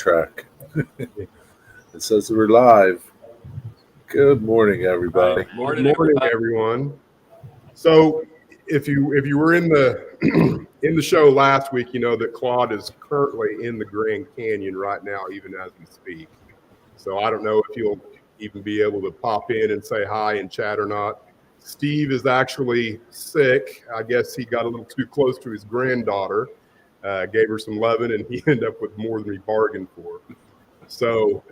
track. It says we're live. Good morning, everybody. Good morning, everyone. So, if you were in the in the show last week, you know that Claude is currently in the Grand Canyon right now, even as we speak. So I don't know if you'll even be able to pop in and say hi and chat or not. Steve is actually sick. I guess he got a little too close to his granddaughter, gave her some loving, and he ended up with more than he bargained for. So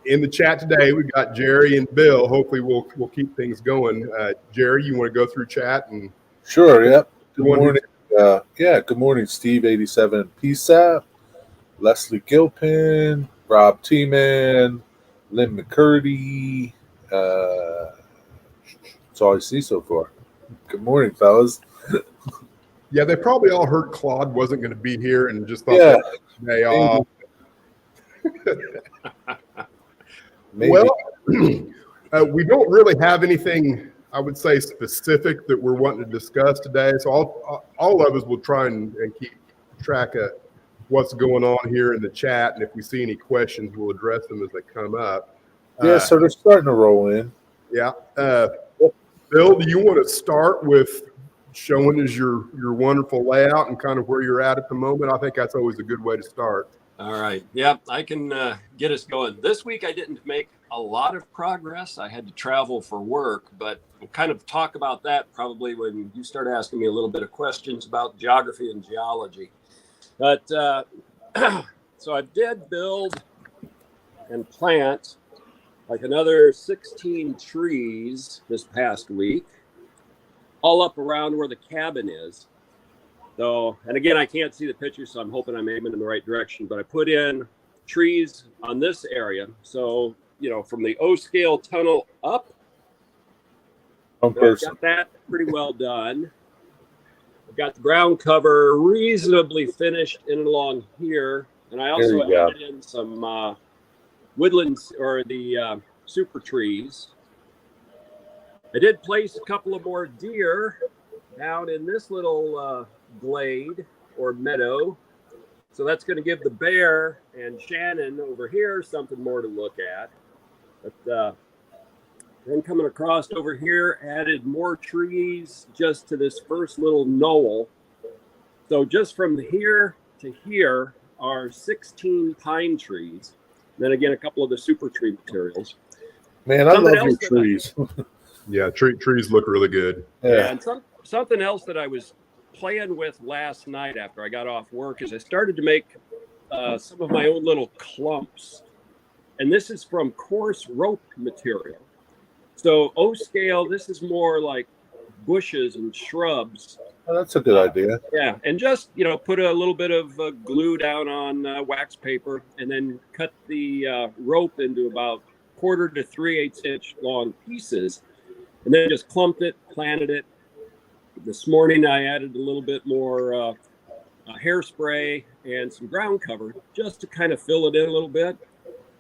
in the chat today, we got Jerry and Bill. Hopefully we'll keep things going. Jerry, you want to go through chat? And Sure, yep. Good morning. Good morning, Steve 87 PSAP, Leslie Gilpin, Rob T-Man, Lynn McCurdy. That's all I see so far. Good morning, fellas. Yeah, they probably all heard Claude wasn't going to be here and just thought that was a day off. Well, we don't really have anything, I would say, specific that we're wanting to discuss today. So all of us will try and keep track of what's going on here in the chat. And if we see any questions, we'll address them as they come up. So they're starting to roll in. Yeah. Bill, do you want to start with showing us your wonderful layout and kind of where you're at the moment? I think that's always a good way to start. All right. Yeah, I can get us going. This week I didn't make a lot of progress. I had to travel for work, but we'll kind of talk about that probably when you start asking me a little bit of questions about geography and geology. But so I did build and plant like another 16 trees this past week, all up around where the cabin is. So, and again, I can't see the picture, so I'm hoping I'm aiming in the right direction, but I put in trees on this area. So, you know, from the O-scale tunnel up, I've got that pretty well done. I've got the ground cover reasonably finished in and along here. And I also added in some woodlands or the super trees. I did place a couple of more deer down in this little glade or meadow. So that's going to give the bear and Shannon over here something more to look at. But then coming across over here, added more trees just to this first little knoll. So just from here to here are 16 pine trees. Then again, a couple of the super tree materials. Man, I love your trees. Yeah, trees look really good. Yeah, and something else that I was playing with last night after I got off work is I started to make some of my own little clumps. And this is from coarse rope material. So O-scale, this is more like bushes and shrubs. Oh, that's a good idea. Yeah, and just, you know, put a little bit of glue down on wax paper and then cut the rope into about 1/4 to 3/8 inch long pieces. And then just clumped it, planted it. This morning I added a little bit more hairspray and some ground cover just to kind of fill it in a little bit.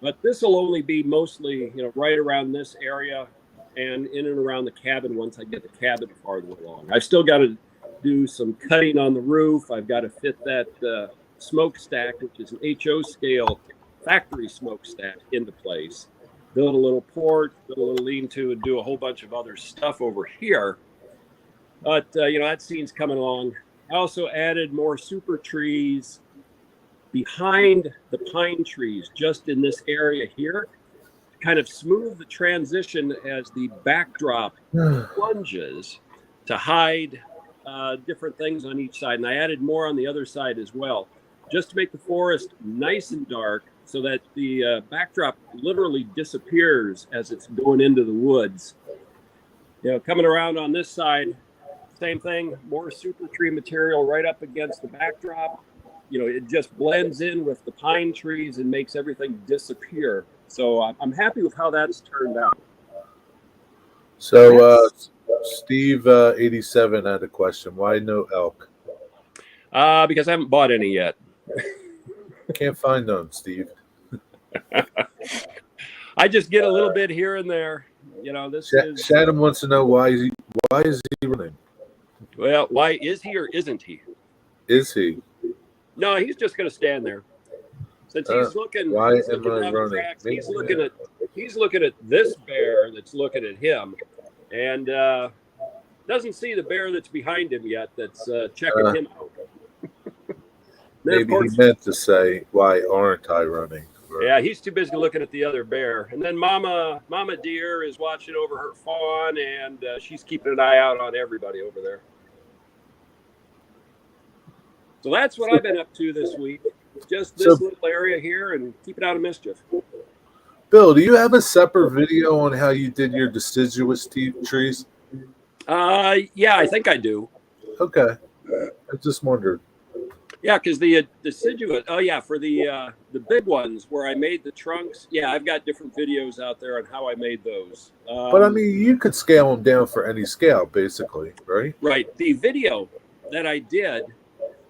But this will only be mostly, you know, right around this area and in and around the cabin once I get the cabin farther along. I've still got to do some cutting on the roof. I've got to fit that smokestack, which is an HO scale factory smokestack, into place. Build a little porch, build a little lean-to, and do a whole bunch of other stuff over here. But, you know, that scene's coming along. I also added more super trees behind the pine trees, just in this area here, to kind of smooth the transition as the backdrop plunges to hide different things on each side. And I added more on the other side as well, just to make the forest nice and dark so that the backdrop literally disappears as it's going into the woods. You know, coming around on this side, same thing, more super tree material right up against the backdrop. You know, it just blends in with the pine trees and makes everything disappear. So I'm happy with how that's turned out. So Steve 87 had a question. Why no elk? Because I haven't bought any yet. Can't find them, Steve. I just get a little bit here and there. You know, this is... Shannon wants to know why is he running? Well, why is he or isn't he? Is he? No, he's just going to stand there. Since he's looking, why he's looking am I down the running? tracks, he's looking at this bear that's looking at him, and doesn't see the bear that's behind him yet. That's checking him out. Then, Maybe he meant to say, "Why aren't I running?" Yeah, he's too busy looking at the other bear. And then Mama Deer is watching over her fawn, and she's keeping an eye out on everybody over there. So that's what I've been up to this week. Just this little area here and keeping out of mischief. Bill, do you have a separate video on how you did your deciduous trees? Yeah, I think I do. Okay. I just wondered. Yeah, because the deciduous, for the big ones where I made the trunks, I've got different videos out there on how I made those. But I mean, you could scale them down for any scale, basically, right? Right. The video that I did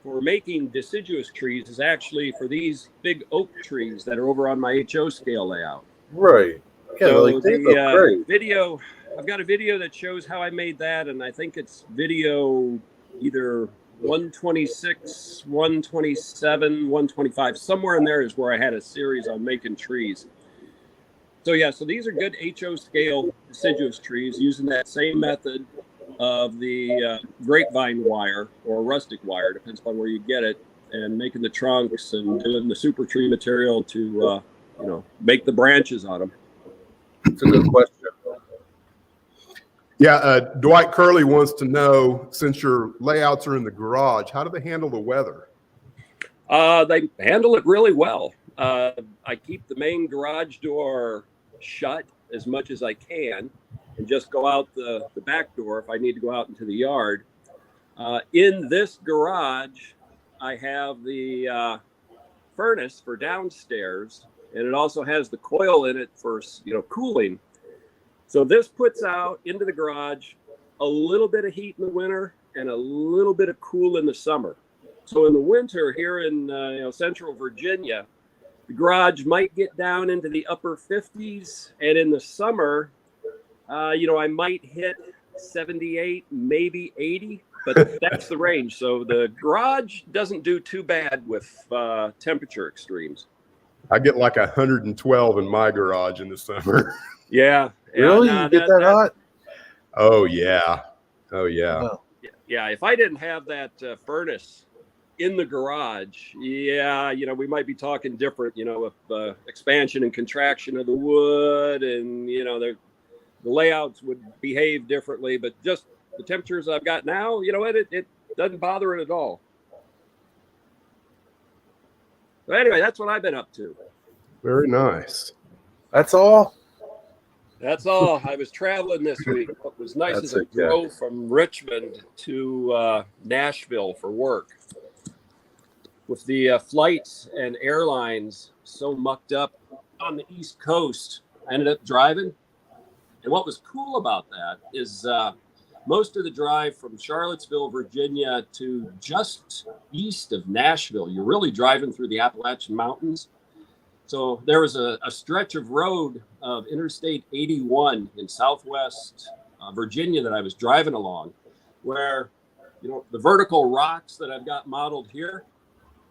for making deciduous trees is actually for these big oak trees that are over on my HO scale layout. Right. Yeah, so they look great. Video, I've got a video that shows how I made that, and I think it's video either 126, 127, 125, somewhere in there is where I had a series on making trees. So so these are good HO scale deciduous trees using that same method of the grapevine wire or rustic wire, depends upon where you get it, and making the trunks and doing the super tree material to make the branches on them. It's a good question. Yeah, Dwight Curley wants to know, since your layouts are in the garage, how do they handle the weather? They handle it really well. I keep the main garage door shut as much as I can and just go out the back door if I need to go out into the yard. In this garage, I have the furnace for downstairs, and it also has the coil in it for cooling. So this puts out into the garage a little bit of heat in the winter and a little bit of cool in the summer. So in the winter here in central Virginia, the garage might get down into the upper 50s, and in the summer, I might hit 78, maybe 80, but that's the range. So the garage doesn't do too bad with temperature extremes. I get like 112 in my garage in the summer. Yeah. Really? You get that hot? Oh, yeah. Oh, yeah. Wow. Yeah, if I didn't have that furnace in the garage, we might be talking different, with expansion and contraction of the wood, and, the layouts would behave differently. But just the temperatures I've got now, it doesn't bother it at all. But anyway, that's what I've been up to. Very nice. That's all? That's all. I was traveling this week. What was nice is I drove from Richmond to Nashville for work. With the flights and airlines so mucked up on the East Coast, I ended up driving. And what was cool about that is most of the drive from Charlottesville, Virginia to just east of Nashville, you're really driving through the Appalachian Mountains. So there was a stretch of road of Interstate 81 in Southwest Virginia that I was driving along, where, the vertical rocks that I've got modeled here,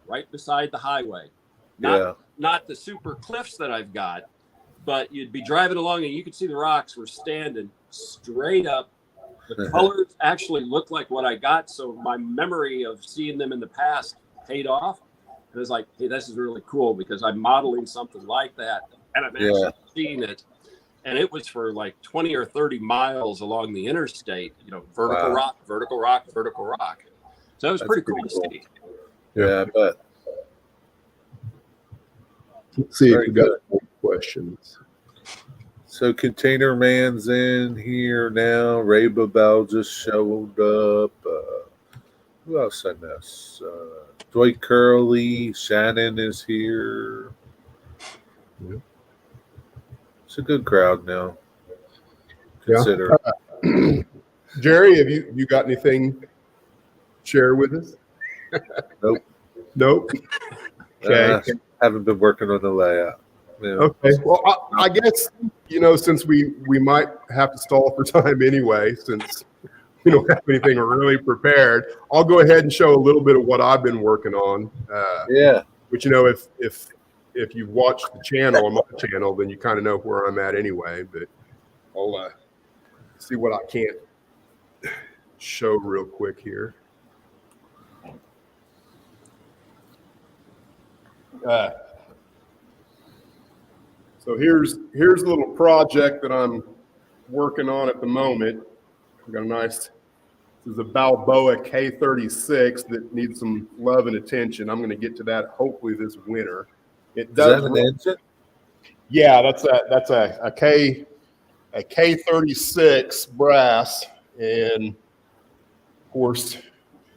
right beside the highway, not the super cliffs that I've got, but you'd be driving along and you could see the rocks were standing straight up. The colors actually looked like what I got. So my memory of seeing them in the past paid off. And it was like, hey, this is really cool because I'm modeling something like that. And I'm actually seeing it. And it was for like 20 or 30 miles along the interstate, vertical rock, vertical rock, vertical rock. So it was pretty cool to see. Yeah, I bet. Let's see if we got more questions. So Container Man's in here now. Ray Babel just showed up. Who else I miss? Dwight Curley. Shannon is here. Yeah. It's a good crowd now. Consider. Yeah. Jerry, have you got anything to share with us? Nope. Okay. Haven't been working on the layout. Yeah. Okay. Well, I guess, since we might have to stall for time anyway, since we don't have anything really prepared, I'll go ahead and show a little bit of what I've been working on. Which, if if you've watched the channel on my channel, then you kind of know where I'm at anyway. But I'll see what I can't show real quick here. So here's a little project that I'm working on at the moment. I've got a nice, this is a Balboa K36 that needs some love and attention. I'm going to get to that hopefully this winter. It does. Is that an engine? Yeah, that's a K36 brass, and of course,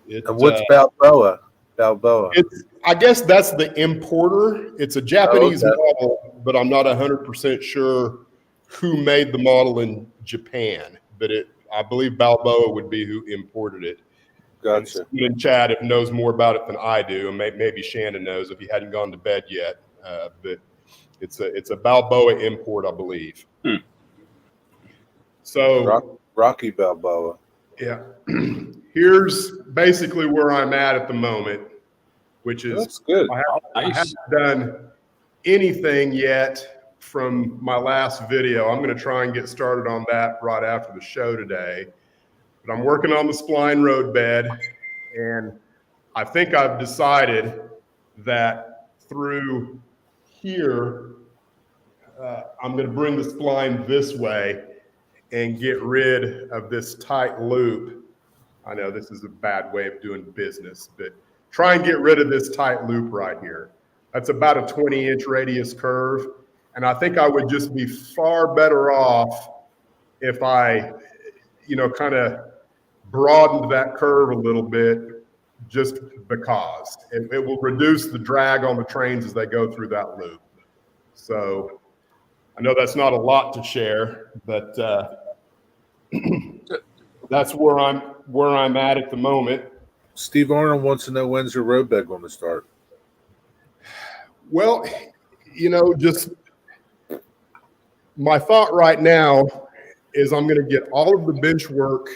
And what's Balboa? Balboa. I guess that's the importer. It's a Japanese model, but I'm not 100% sure who made the model in Japan. But I believe Balboa would be who imported it. Gotcha. And Chad, if knows more about it than I do, and maybe Shannon knows if he hadn't gone to bed yet. But it's a Balboa import, I believe. So Rocky Balboa. Yeah. Here's basically where I'm at the moment, which is That's good. I haven't done anything yet from my last video. I'm going to try and get started on that right after the show today. But I'm working on the spline road bed, and I think I've decided that through here, I'm going to bring the spline this way and get rid of this tight loop. I know this is a bad way of doing business, but try and get rid of this tight loop right here. That's about a 20-inch radius curve. And I think I would just be far better off if I, kind of broadened that curve a little bit, just because it will reduce the drag on the trains as they go through that loop. So I know that's not a lot to share, but that's where I'm at the moment. Steve Arnold wants to know, when's your road bed going to start? Well, just my thought right now is I'm going to get all of the bench work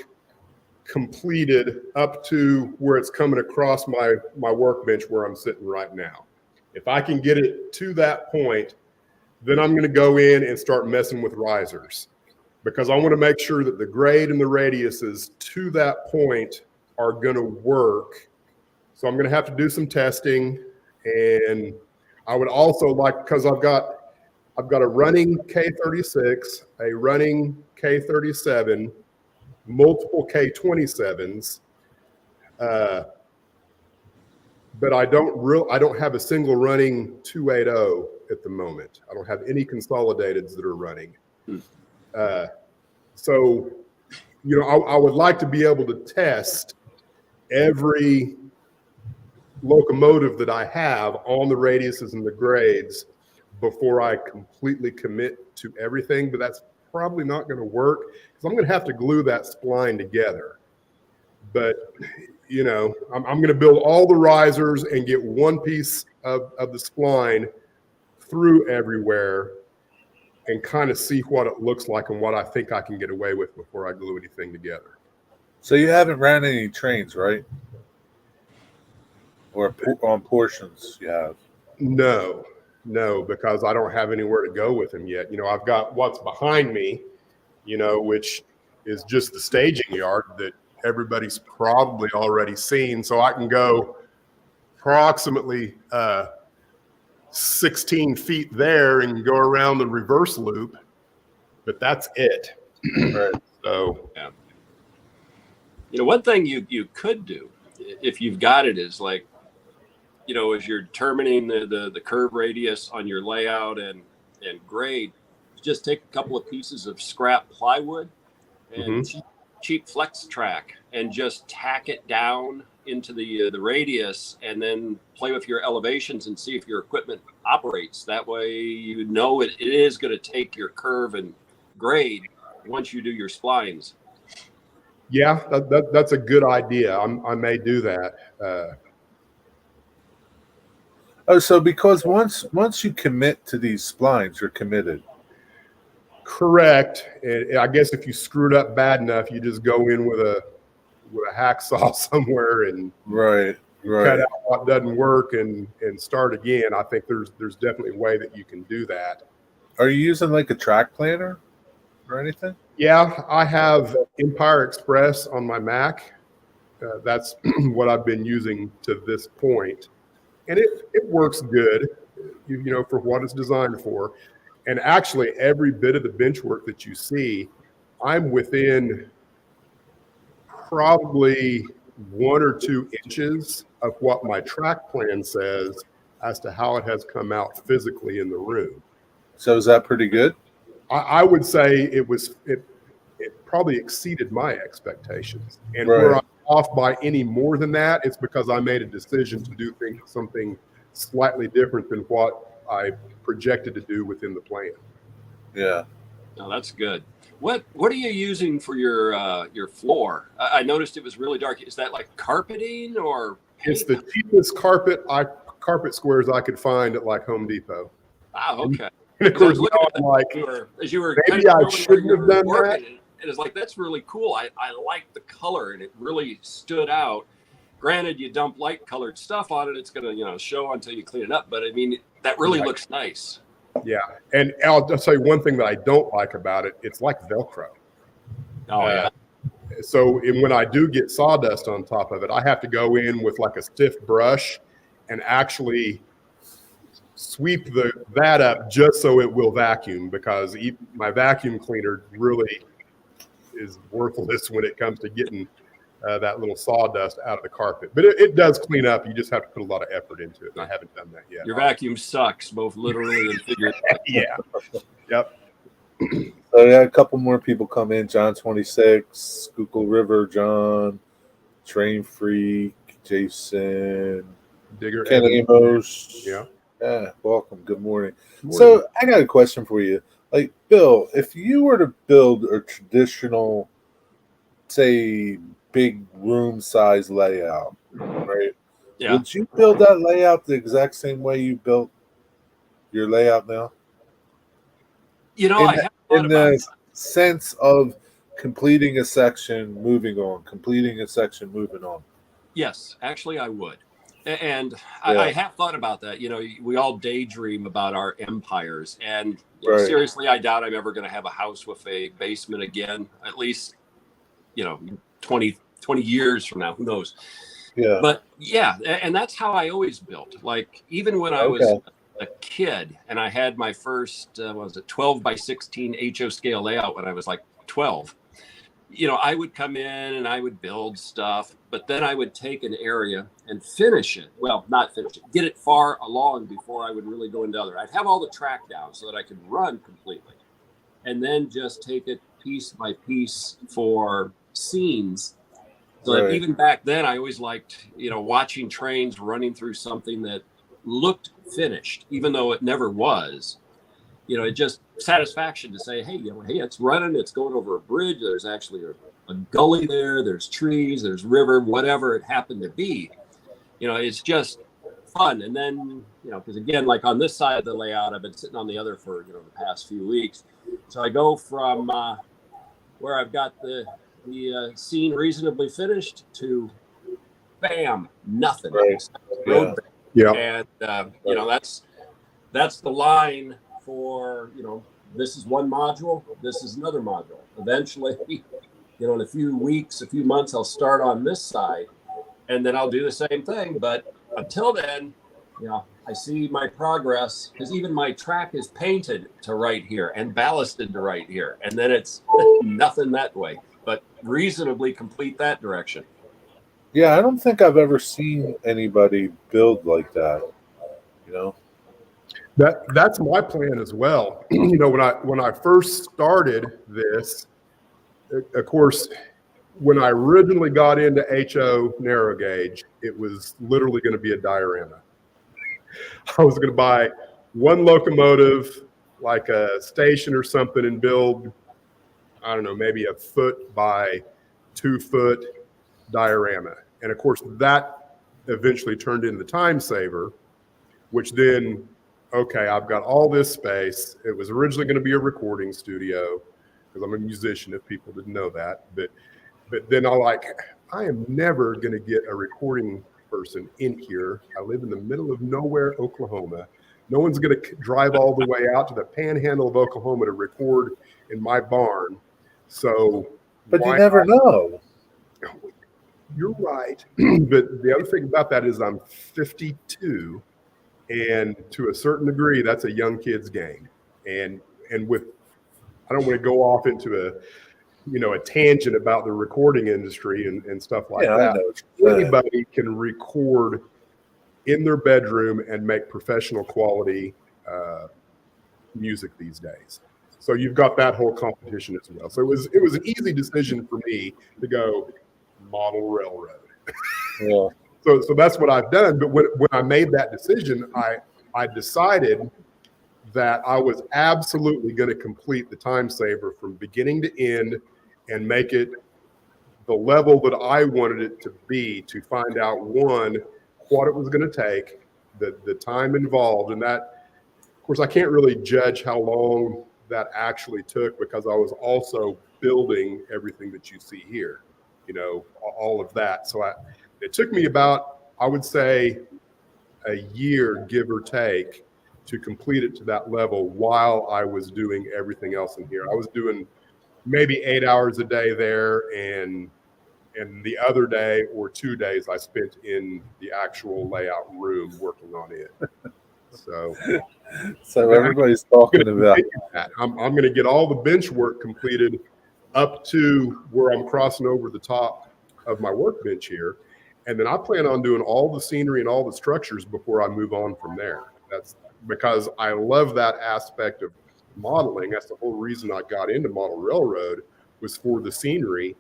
completed up to where it's coming across my workbench where I'm sitting right now. If I can get it to that point, then I'm going to go in and start messing with risers, because I want to make sure that the grade and the radiuses to that point are going to work. So I'm going to have to do some testing, and I would also like, because I've got a running K36, a running K37, multiple K27s, but I don't have a single running 280 at the moment. I don't have any consolidateds that are running. So, I would like to be able to test every locomotive that I have on the radiuses and the grades before I completely commit to everything, but that's probably not going to work because I'm going to have to glue that spline together. But, I'm going to build all the risers and get one piece of the spline through everywhere and kind of see what it looks like and what I think I can get away with before I glue anything together. So you haven't ran any trains, right? Or on portions you have? No, because I don't have anywhere to go with them yet. I've got what's behind me, which is just the staging yard that everybody's probably already seen. So I can go approximately 16 feet there and go around the reverse loop, but that's it. Right. So, Yeah. One thing you could do if you've got it is like, as you're determining the curve radius on your layout and grade, just take a couple of pieces of scrap plywood and cheap flex track and just tack it down into the radius, and then play with your elevations and see if your equipment operates. That way it is going to take your curve and grade once you do your splines. Yeah, that's a good idea. I may do that. So because once you commit to these splines, you're committed. Correct. And I guess if you screwed up bad enough, you just go in with a hacksaw somewhere and right. cut out what doesn't work and start again. I think there's definitely a way that you can do that. Are you using like a track planner or anything? Yeah, I have Empire Express on my Mac. That's what I've been using to this point. And it works good, you know, for what it's designed for. And actually, every bit of the bench work that you see, I'm within probably 1 or 2 inches of what my track plan says as to how it has come out physically in the room. So is that pretty good? I would say it probably exceeded my expectations. And where I'm off by any more than that, it's because I made a decision to do something slightly different than what I projected to do within the plan. Yeah. No, that's good. What are you using for your floor? I noticed it was really dark. Is that like carpeting or paint? It's the cheapest carpet squares I could find at like Home Depot. Wow, okay. And of course, I'm like, as you were maybe kind of I shouldn't have done that. And it's like, that's really cool. I like the color, and it really stood out. Granted, you dump light colored stuff on it, it's gonna, you know, show until you clean it up. But I mean, that really looks nice. Yeah, and I'll just tell you one thing that I don't like about it. It's like Velcro. Oh yeah. So when I do get sawdust on top of it, I have to go in with like a stiff brush and actually sweep that up just so it will vacuum, because my vacuum cleaner really is worthless when it comes to getting that little sawdust out of the carpet. But it does clean up. You just have to put a lot of effort into it, and I haven't done that yet. Your vacuum sucks, both literally and figuratively. Yeah. Yep. So yeah, a couple more people come in. John 26, Schuylkill River, John, Train Freak, Jason, Digger Ken Amos. Yeah. Yeah, welcome. Good morning. Good morning. So I got a question for you. Like, Bill, if you were to build a traditional, say, big room size layout, right? Yeah. Would you build that layout the exact same way you built your layout now? You know, I have thought in about the it. sense of completing a section, moving on, completing a section, moving on. Yes, actually, I would. And I have thought about that. You know, we all daydream about our empires. And you know, seriously, I doubt I'm ever going to have a house with a basement again, at least, you know, 20 years from now. Who knows? Yeah. But yeah, and that's how I always built. Like, even when I was a kid and I had my first, 12 by 16 HO scale layout when I was like 12. You know, I would come in and I would build stuff, but then I would take an area and finish it. Well, not finish it, get it far along before I would really go into other. I'd have all the track down so that I could run completely, and then just take it piece by piece for scenes. So that even back then, I always liked, you know, watching trains running through something that looked finished, even though it never was. You know, it just satisfaction to say, hey, you know, hey, it's running, it's going over a bridge. There's actually a gully there. There's trees, there's river, whatever it happened to be. You know, it's just fun. And then, you know, because again, like on this side of the layout, I've been sitting on the other for, you know, the past few weeks. So I go from where I've got the scene reasonably finished to bam, nothing. Yeah. And you know, that's the line for, you know, this is one module, this is another module. Eventually, you know, in a few weeks, a few months, I'll start on this side, and then I'll do the same thing. But until then, you know, I see my progress, because even my track is painted to right here and ballasted to right here, and then it's nothing that way, but reasonably complete that direction. Yeah, I don't think I've ever seen anybody build like that. You know, that's my plan as well. You know, when I first started this, of course, when I originally got into HO narrow gauge, it was literally going to be a diorama. I was going to buy one locomotive, like a station or something, and build, I don't know, maybe a 1 by 2 foot diorama. And of course, that eventually turned into the Time Saver, which then, okay, I've got all this space. It was originally going to be a recording studio, because I'm a musician, if people didn't know that. But then I am never going to get a recording person in here. I live in the middle of nowhere, Oklahoma. No one's going to drive all the way out to the panhandle of Oklahoma to record in my barn. So, But you never know. You're right. But the other thing about that is I'm 52, and to a certain degree, that's a young kid's game. And with, I don't want to go off into a tangent about the recording industry and stuff like Yeah, that. I know what you're saying. Anybody can record in their bedroom and make professional quality music these days. So you've got that whole competition as well. So it was an easy decision for me to go model railroad. Yeah. So that's what I've done. But when I made that decision, I decided that I was absolutely going to complete the time saver from beginning to end and make it the level that I wanted it to be, to find out, one, what it was going to take, the time involved. And that, of course, I can't really judge how long that actually took, because I was also building everything that you see here, all of that. So it took me about, I would say, a year, give or take, to complete it to that level while I was doing everything else in here. I was doing maybe 8 hours a day there, and the other day or 2 days I spent in the actual layout room working on it. So everybody's talking about that. I'm going to get all the bench work completed up to where I'm crossing over the top of my workbench here. And then I plan on doing all the scenery and all the structures before I move on from there. That's because I love that aspect of modeling. That's the whole reason I got into model railroad, was for the scenery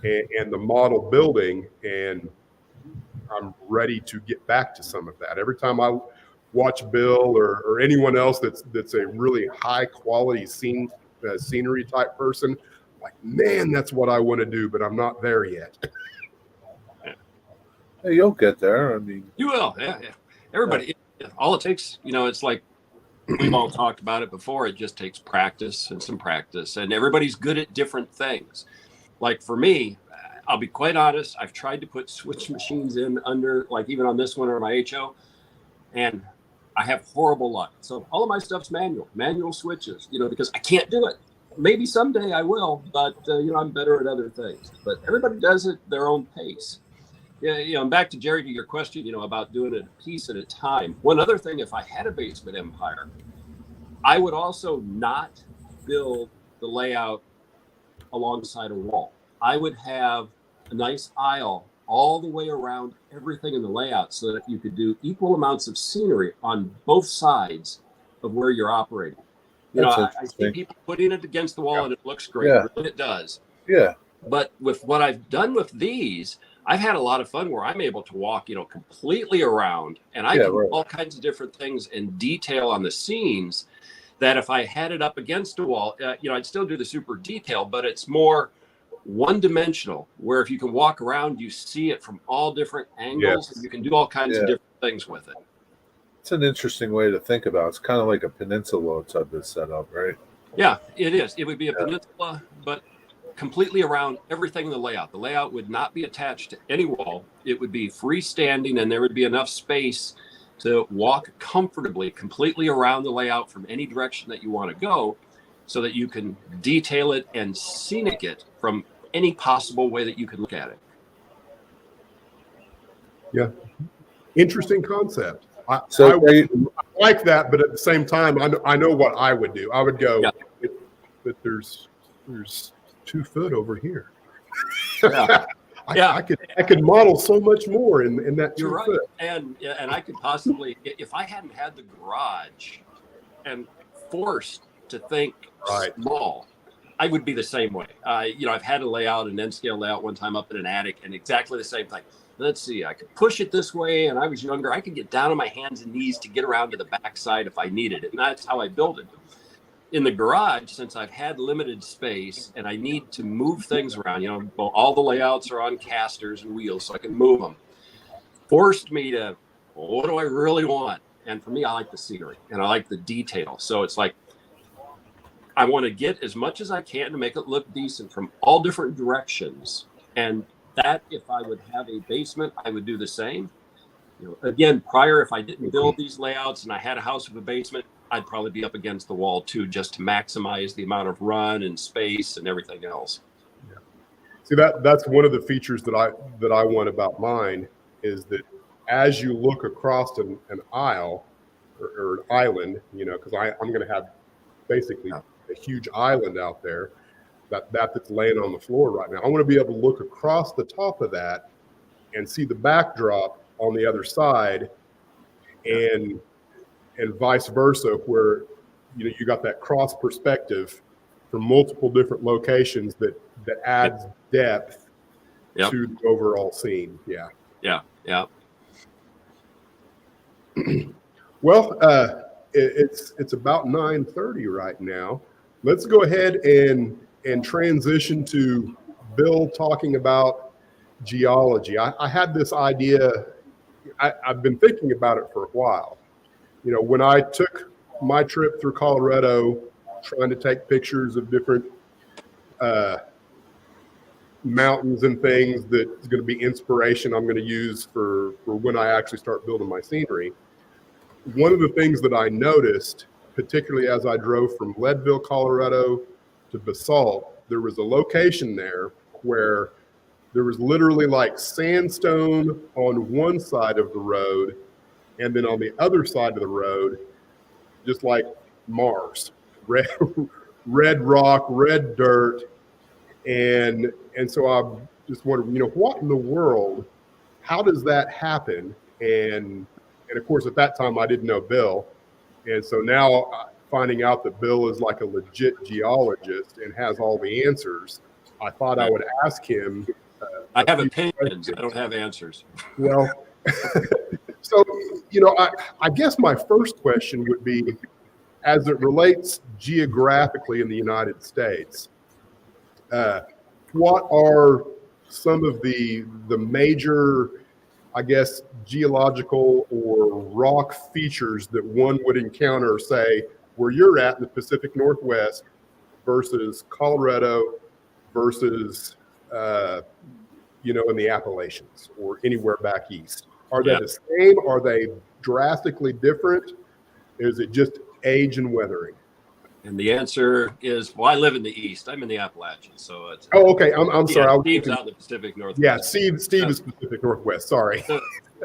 and the model building. And I'm ready to get back to some of that. Every time I watch Bill or anyone else that's a really high quality scenery type person, I'm like, man, that's what I want to do, but I'm not there yet. Hey, you'll get there. I mean, You will. Yeah. Everybody, all it takes, it's like we've all talked about it before. It just takes practice and some practice, and everybody's good at different things. Like for me, I'll be quite honest, I've tried to put switch machines in under, like even on this one or my HO, and I have horrible luck. So all of my stuff's manual switches, because I can't do it. Maybe someday I will, but I'm better at other things. But everybody does it their own pace. Yeah, and back to Jerry, to your question, about doing it a piece at a time. One other thing, if I had a basement empire, I would also not build the layout alongside a wall. I would have a nice aisle all the way around everything in the layout, so that you could do equal amounts of scenery on both sides of where you're operating. I see people putting it against the wall, and it looks great. Yeah. Really, it does. Yeah. But with what I've done with these, I've had a lot of fun where I'm able to walk, completely around, and I can do all kinds of different things and detail on the scenes that if I had it up against a wall, I'd still do the super detail, but it's more one-dimensional, where if you can walk around, you see it from all different angles, and you can do all kinds of different things with it. It's an interesting way to think about it. It's kind of like a peninsula type of setup, right? Yeah, it is. It would be a peninsula, but completely around everything in the layout. The layout would not be attached to any wall. It would be freestanding, and there would be enough space to walk comfortably, completely around the layout from any direction that you want to go, so that you can detail it and scenic it from any possible way that you can look at it. Yeah. Interesting concept. I like that, but at the same time, I know what I would do. I would go, but there's 2 foot over here. I could model so much more in that 2 foot. And I could possibly, if I hadn't had the garage and forced to think small, I would be the same way. I've had to lay out an N-scale layout one time up in an attic, and exactly the same thing. Let's see, I could push it this way, and I was younger. I could get down on my hands and knees to get around to the backside if I needed it, and that's how I built it. In the garage, since I've had limited space and I need to move things around, all the layouts are on casters and wheels, so I can move them. Forced me to, what do I really want? And for me, I like the scenery and I like the detail. So it's like, I want to get as much as I can to make it look decent from all different directions. And that, if I would have a basement, I would do the same. Again, prior, if I didn't build these layouts and I had a house with a basement, I'd probably be up against the wall too, just to maximize the amount of run and space and everything else. Yeah. See, that's one of the features that I want about mine, is that as you look across an aisle or an island, because I'm going to have basically a huge island out there that's laying on the floor right now. I want to be able to look across the top of that and see the backdrop on the other side, and vice versa, where you got that cross perspective from multiple different locations that adds depth to the overall scene. Yeah. Well, it's about 9:30 right now. Let's go ahead and transition to Bill talking about geology. I had this idea. I've been thinking about it for a while. When I took my trip through Colorado, trying to take pictures of different mountains and things that's going to be inspiration I'm going to use for when I actually start building my scenery. One of the things that I noticed, particularly as I drove from Leadville, Colorado to Basalt, there was a location there where there was literally like sandstone on one side of the road, and then on the other side of the road, just like Mars, red rock, red dirt. And so I just wondered, what in the world, how does that happen? And of course, at that time, I didn't know Bill. And so now finding out that Bill is like a legit geologist and has all the answers, I thought I would ask him. I have opinions. I don't have answers. Well, so, I guess my first question would be, as it relates geographically in the United States, what are some of the major, I guess, geological or rock features that one would encounter, say, where you're at in the Pacific Northwest versus Colorado versus, in the Appalachians or anywhere back east? Are they the same? Are they drastically different? Is it just age and weathering? And the answer is, well, I live in the East. I'm in the Appalachians, so it's. Oh, okay. I'm sorry. Steve's out in the Pacific Northwest. Yeah, Steve is Pacific Northwest. Sorry.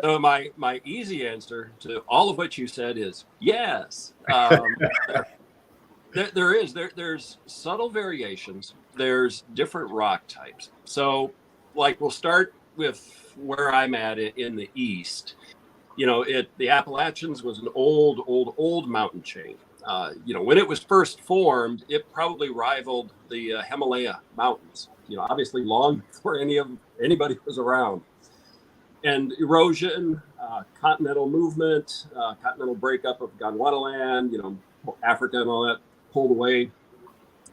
So my easy answer to all of what you said is yes. There's subtle variations. There's different rock types. So, like, we'll start with where I'm at in the East. The Appalachians was an old mountain chain. When it was first formed, it probably rivaled the Himalaya mountains, obviously long before anybody was around. And erosion, continental movement, continental breakup of Gondwanaland, Africa and all that pulled away,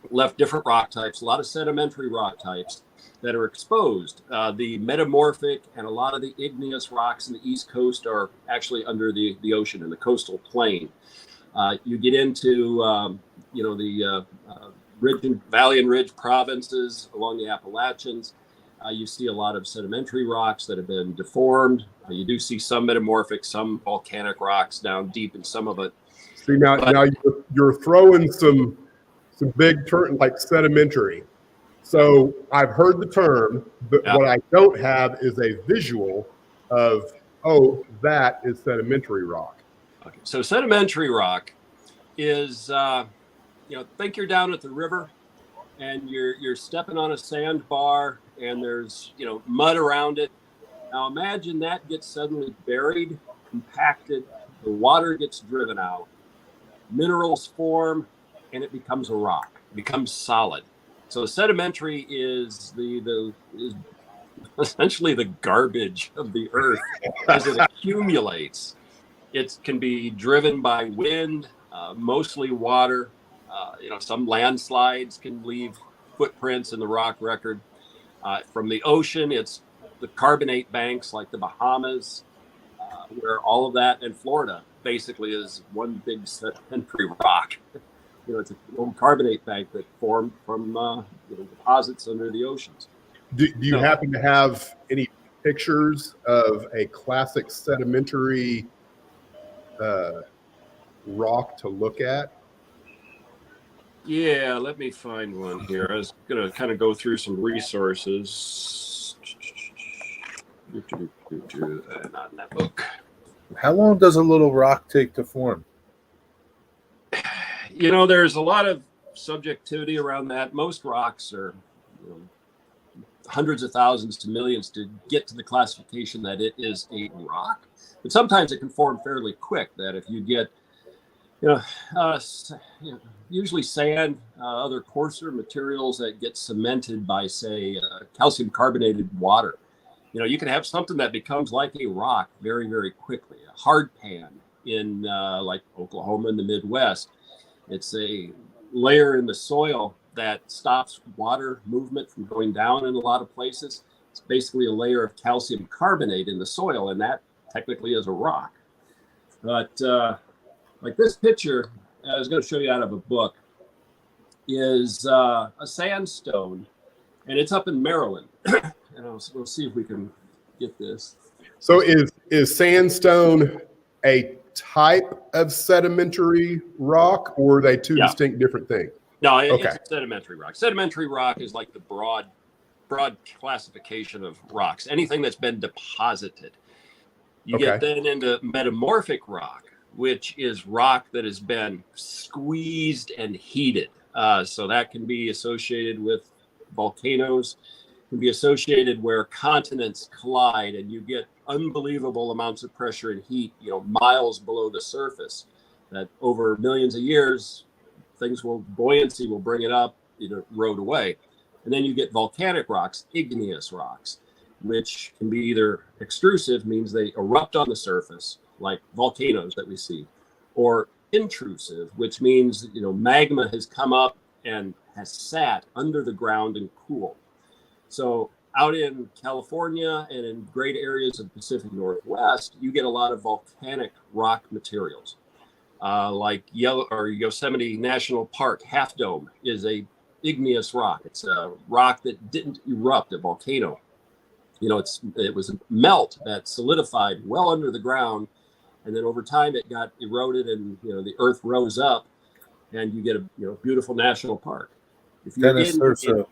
left different rock types, a lot of sedimentary rock types that are exposed. The metamorphic and a lot of the igneous rocks in the East Coast are actually under the ocean in the coastal plain. You get into, the Valley and Ridge provinces along the Appalachians. You see a lot of sedimentary rocks that have been deformed. You do see some metamorphic, some volcanic rocks down deep in some of it. See, now you're throwing some big term like sedimentary. So I've heard the term, but what I don't have is a visual of, that is sedimentary rock. Okay. So sedimentary rock is, think you're down at the river and you're stepping on a sandbar and there's, mud around it. Now imagine that gets suddenly buried, compacted, the water gets driven out, minerals form, and it becomes a rock, it becomes solid. So sedimentary is is essentially the garbage of the earth as it accumulates. It can be driven by wind, mostly water. Some landslides can leave footprints in the rock record. From the ocean, it's the carbonate banks like the Bahamas, where all of that, and Florida basically is one big sedimentary rock. It's a little carbonate bank that formed from deposits under the oceans. Do you happen to have any pictures of a classic sedimentary rock to look at? Yeah, let me find one here. I was going to kind of go through some resources. Not in that book. How long does a little rock take to form? You know, there's a lot of subjectivity around that. Most rocks are, you know, hundreds of thousands to millions to get to the classification that it is a rock. But sometimes it can form fairly quick. That if you get, usually sand, other coarser materials that get cemented by, say, calcium carbonated water. You know, you can have something that becomes like a rock very, very quickly. A hard pan in like Oklahoma in the Midwest. It's a layer in the soil that stops water movement from going down in a lot of places. It's basically a layer of calcium carbonate in the soil, and that technically is a rock. But like this picture, I was going to show you out of a book, is a sandstone, and it's up in Maryland. And we'll see if we can get this. So is sandstone a type of sedimentary rock, or are they two distinct different things? No, it's a sedimentary rock. Sedimentary rock is like the broad classification of rocks. Anything that's been deposited. You get then into metamorphic rock, which is rock that has been squeezed and heated. So that can be associated with volcanoes, can be associated where continents collide and you get unbelievable amounts of pressure and heat, you know, miles below the surface, that over millions of years, buoyancy will bring it up, erode away. And then you get volcanic rocks, igneous rocks, which can be either extrusive, means they erupt on the surface, like volcanoes that we see, or intrusive, which means, magma has come up and has sat under the ground and cooled. So out in California and in great areas of the Pacific Northwest, you get a lot of volcanic rock materials. Like Yosemite National Park, Half Dome is a igneous rock. It's a rock that didn't erupt, a volcano. It was a melt that solidified well under the ground, and then over time it got eroded, and the earth rose up, and you get a beautiful national park. If you're So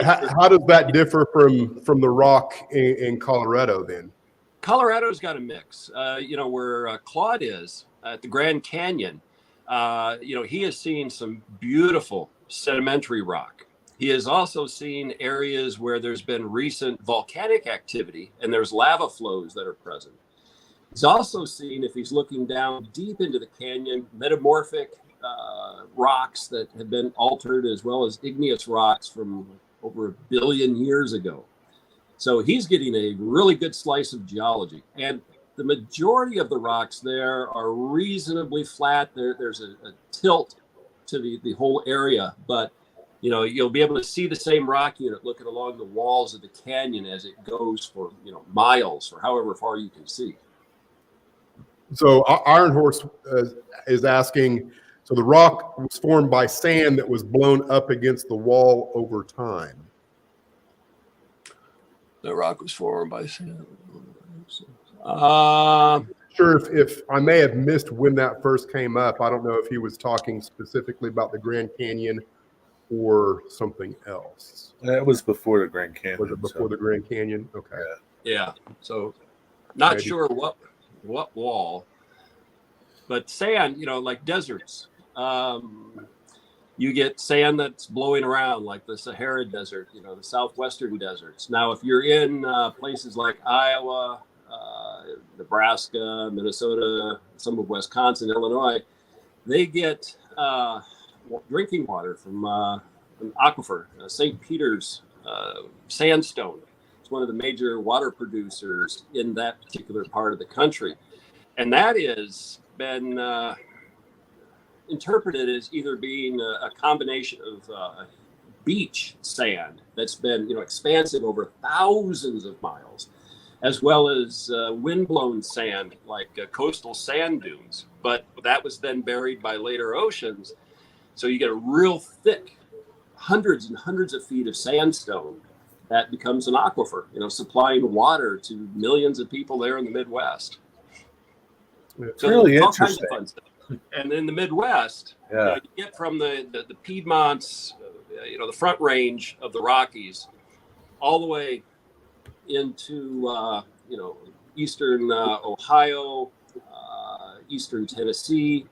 how does that differ from the rock in Colorado then? Colorado's got a mix. Where Claude is at the Grand Canyon, he has seen some beautiful sedimentary rock. He has also seen areas where there's been recent volcanic activity and there's lava flows that are present. He's also seen, if he's looking down deep into the canyon, metamorphic rocks that have been altered, as well as igneous rocks from over 1 billion years ago. So he's getting a really good slice of geology. And the majority of the rocks there are reasonably flat. There's a tilt to the whole area, but you'll be able to see the same rock unit looking along the walls of the canyon as it goes for miles or however far you can see. So Iron Horse is asking, so the rock was formed by sand that was blown up against the wall over time. The rock was formed by sand. Sure, if I may have missed when that first came up. I don't know if he was talking specifically about the Grand Canyon or something else. That was before the Grand Canyon. Was it before the Grand Canyon? Okay. Yeah. So not sure what wall, but sand, like deserts. You get sand that's blowing around, like the Sahara Desert, the southwestern deserts. Now, if you're in places like Iowa, Nebraska, Minnesota, some of Wisconsin, Illinois, they get drinking water from an aquifer, St. Peter's Sandstone. It's one of the major water producers in that particular part of the country. And that has been interpreted as either being a combination of beach sand that's been expansive over thousands of miles, as well as windblown sand like coastal sand dunes. But that was then buried by later oceans. So you get a real thick, hundreds and hundreds of feet of sandstone that becomes an aquifer, supplying water to millions of people there in the Midwest. It's really all interesting. kinds of fun stuff. And in the Midwest, you get from the Piedmonts, the Front Range of the Rockies, all the way into eastern Ohio, eastern Tennessee,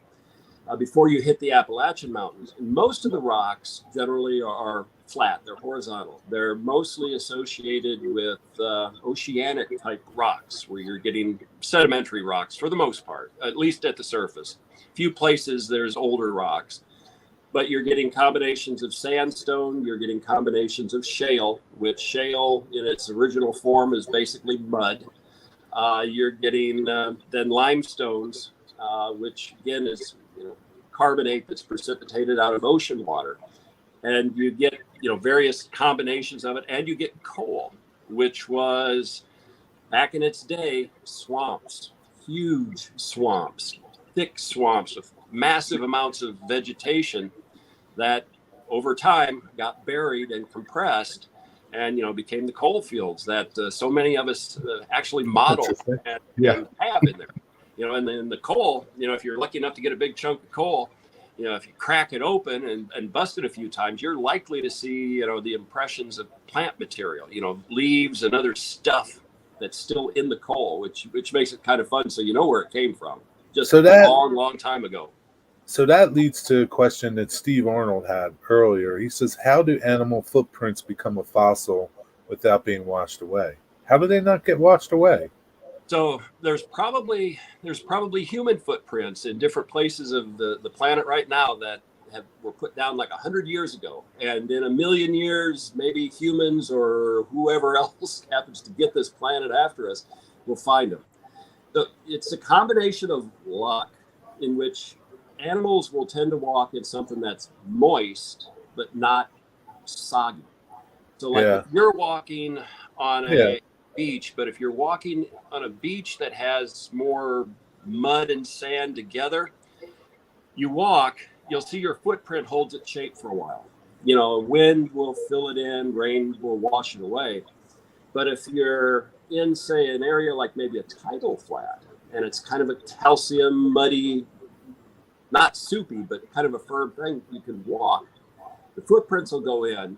before you hit the Appalachian Mountains. And most of the rocks generally are flat, they're horizontal. They're mostly associated with oceanic type rocks, where you're getting sedimentary rocks for the most part, at least at the surface. A few places there's older rocks, but you're getting combinations of sandstone, you're getting combinations of shale, which shale in its original form is basically mud. You're getting then limestones, which again is carbonate that's precipitated out of ocean water. And you get various combinations of it, and you get coal, which was back in its day swamps, huge swamps, thick swamps with massive amounts of vegetation that over time got buried and compressed and became the coal fields that so many of us actually model and have in there. And then the coal, if you're lucky enough to get a big chunk of coal, if you crack it open and bust it a few times, you're likely to see the impressions of plant material, leaves and other stuff that's still in the coal, which makes it kind of fun. So where it came from, just a long time ago. So that leads to a question that Steve Arnold had earlier. He says, how do animal footprints become a fossil without being washed away? How do they not get washed away? So there's probably human footprints in different places of the planet right now that were put down like 100 years ago. And in a million years, maybe humans or whoever else happens to get this planet after us will find them. So it's a combination of luck in which animals will tend to walk in something that's moist, but not soggy. So if you're walking on a beach, but if you're walking on a beach that has more mud and sand together, you'll see your footprint holds its shape for a while. Wind will fill it in, rain will wash it away. But if you're in, say, an area like maybe a tidal flat, and it's kind of a calcium, muddy, not soupy, but kind of a firm thing, you can walk. The footprints will go in,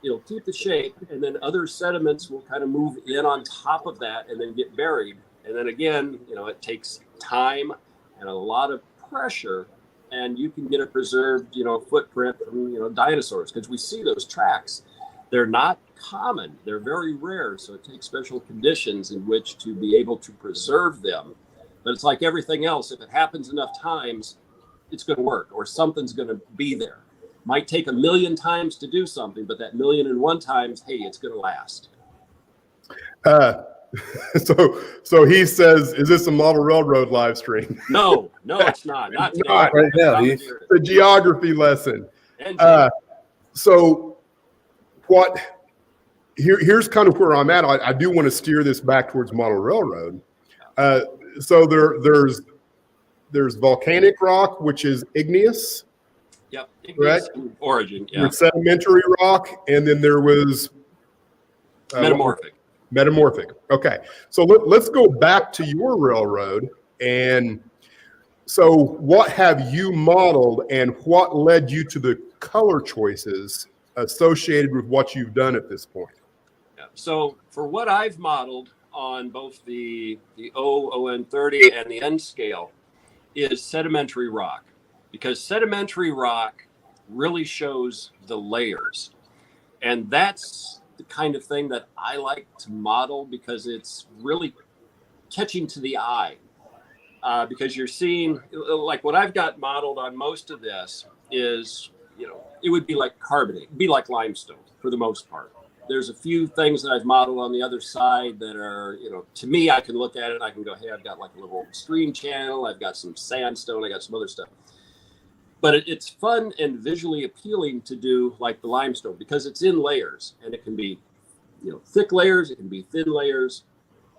it'll keep the shape, and then other sediments will kind of move in on top of that and then get buried. And then again, it takes time and a lot of pressure, and you can get a preserved, footprint from, dinosaurs, because we see those tracks. They're not common. They're very rare. So it takes special conditions in which to be able to preserve them. But it's like everything else. If it happens enough times, it's going to work, or something's going to be there. Might take 1,000,000 times to do something, but that 1,000,001 times, hey, it's going to last. So he says, is this a model railroad live stream? No, it's not. Not today. Not right now. It's a geography lesson. Here's kind of where I'm at. I do want to steer this back towards model railroad. So there's volcanic rock, which is igneous. Yep, igneous origin. Yeah. There's sedimentary rock, and then there was Metamorphic. Okay, so let's go back to your railroad. And so what have you modeled, and what led you to the color choices associated with what you've done at this point? Yeah. So for what I've modeled on both the ON30 and the N scale is sedimentary rock, because sedimentary rock really shows the layers. And that's the kind of thing that I like to model, because it's really catching to the eye. Because you're seeing, like what I've got modeled on most of this is, it would be like carbonate, it'd be like limestone for the most part. There's a few things that I've modeled on the other side that are, to me, I can look at it and I can go, hey, I've got like a little stream channel, I've got some sandstone, I got some other stuff. But it's fun and visually appealing to do like the limestone, because it's in layers, and it can be, thick layers, it can be thin layers.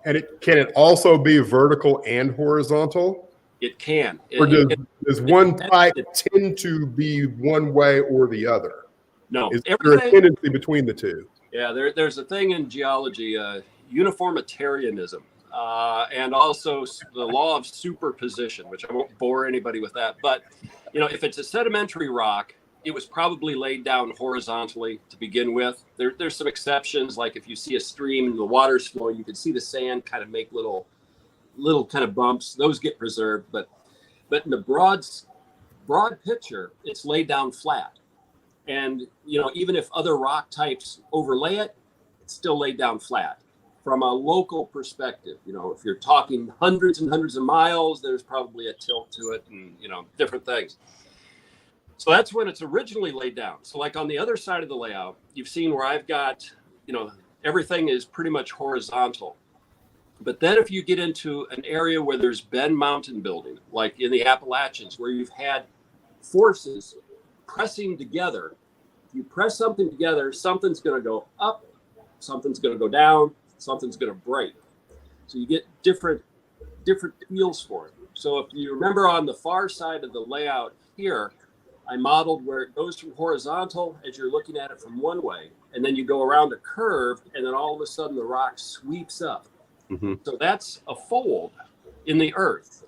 And can it also be vertical and horizontal? It can. Or does one type tend to be one way or the other? No. Is there a tendency between the two? Yeah, there's a thing in geology, uniformitarianism, and also the law of superposition, which I won't bore anybody with that. But, if it's a sedimentary rock, it was probably laid down horizontally to begin with. There's some exceptions, like if you see a stream and the water's flowing, you can see the sand kind of make little kind of bumps. Those get preserved, but in the broad picture, it's laid down flat. And, even if other rock types overlay it, it's still laid down flat. From a local perspective, if you're talking hundreds and hundreds of miles, there's probably a tilt to it and, different things. So that's when it's originally laid down. So like on the other side of the layout, you've seen where I've got, everything is pretty much horizontal. But then if you get into an area where there's been mountain building, like in the Appalachians, where you've had forces pressing together, if you press something together, something's going to go up, something's going to go down, something's going to break. So you get different feels for it. So if you remember on the far side of the layout here, I modeled where it goes from horizontal as you're looking at it from one way, and then you go around a curve, and then all of a sudden the rock sweeps up. Mm-hmm. So that's a fold in the earth.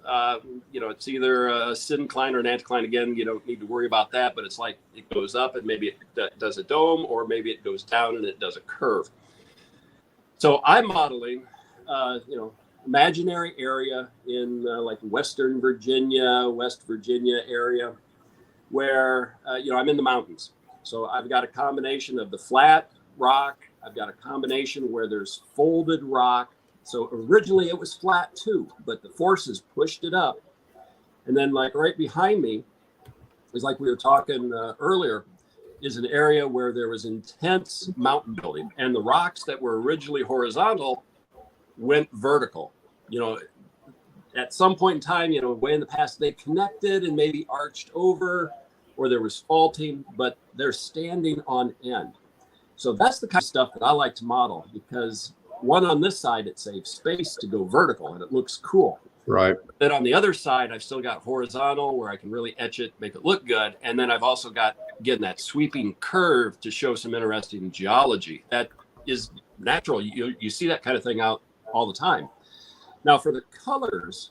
It's either a syncline or an anticline. Again, you don't need to worry about that, but it's like it goes up and maybe it does a dome, or maybe it goes down and it does a curve. So I'm modeling, imaginary area in like Western Virginia, West Virginia area, where, I'm in the mountains. So I've got a combination of the flat rock. I've got a combination where there's folded rock. So originally it was flat too, but the forces pushed it up. And then like right behind me is, like we were talking earlier, is an area where there was intense mountain building, and the rocks that were originally horizontal went vertical. At some point in time, way in the past, they connected and maybe arched over, or there was faulting, but they're standing on end. So that's the kind of stuff that I like to model, because one, on this side, it saves space to go vertical and it looks cool. Right. Then on the other side, I've still got horizontal where I can really etch it, make it look good. And then I've also got, again, that sweeping curve to show some interesting geology. That is natural. You see that kind of thing out all the time. Now for the colors,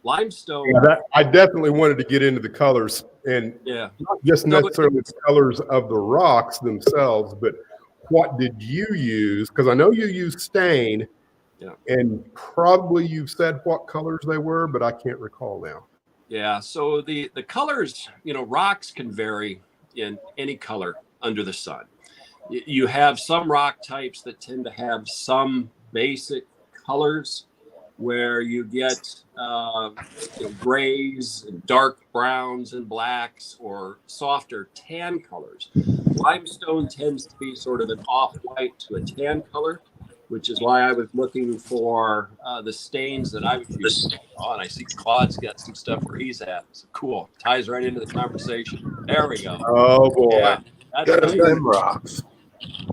limestone. Yeah, I definitely wanted to get into the colors, and not just necessarily the colors of the rocks themselves, but what did you use? Because I know you used stain, and probably you've said what colors they were, but I can't recall now. Yeah, so the colors, rocks can vary in any color under the sun. You have some rock types that tend to have some basic colors where you get grays and dark browns and blacks, or softer tan colors. Limestone tends to be sort of an off-white to a tan color, which is why I was looking for the stains that I would use. Oh, and I see Claude's got some stuff where he's at. So cool. Ties right into the conversation. There we go. Oh, boy. Yeah, that's them rocks.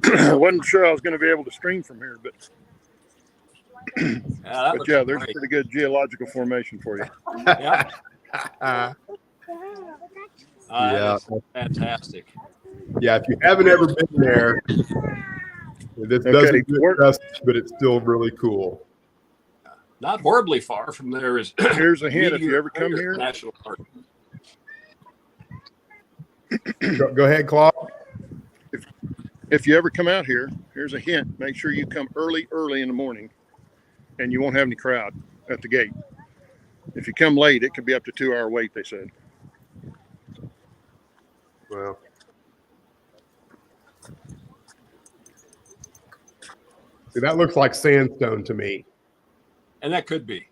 I wasn't sure I was going to be able to stream from here, but there's great. a pretty good geological formation for you. Yeah. Yeah, that's fantastic. Yeah, if you haven't ever been there, this doesn't get justice, but it's still really cool. Not horribly far from there is. Here's a hint: if you ever come here, National Park. Go ahead, Claude. if you ever come out here, here's a hint: make sure you come early in the morning, and you won't have any crowd at the gate. If you come late, it could be up to 2-hour wait, they said. Well, see, that looks like sandstone to me. And that could be.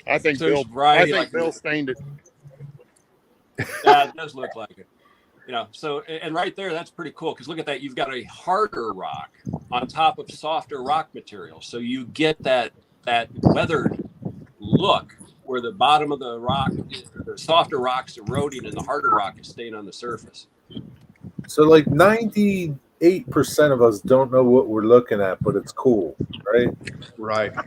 I think So Bill stained it. It does look like it. So, and right there, that's pretty cool, because look at that. You've got a harder rock on top of softer rock material. So you get that weathered look where the bottom of the rock, the softer rock's eroding and the harder rock is staying on the surface. So like 98% of us don't know what we're looking at, but it's cool, right? Right. I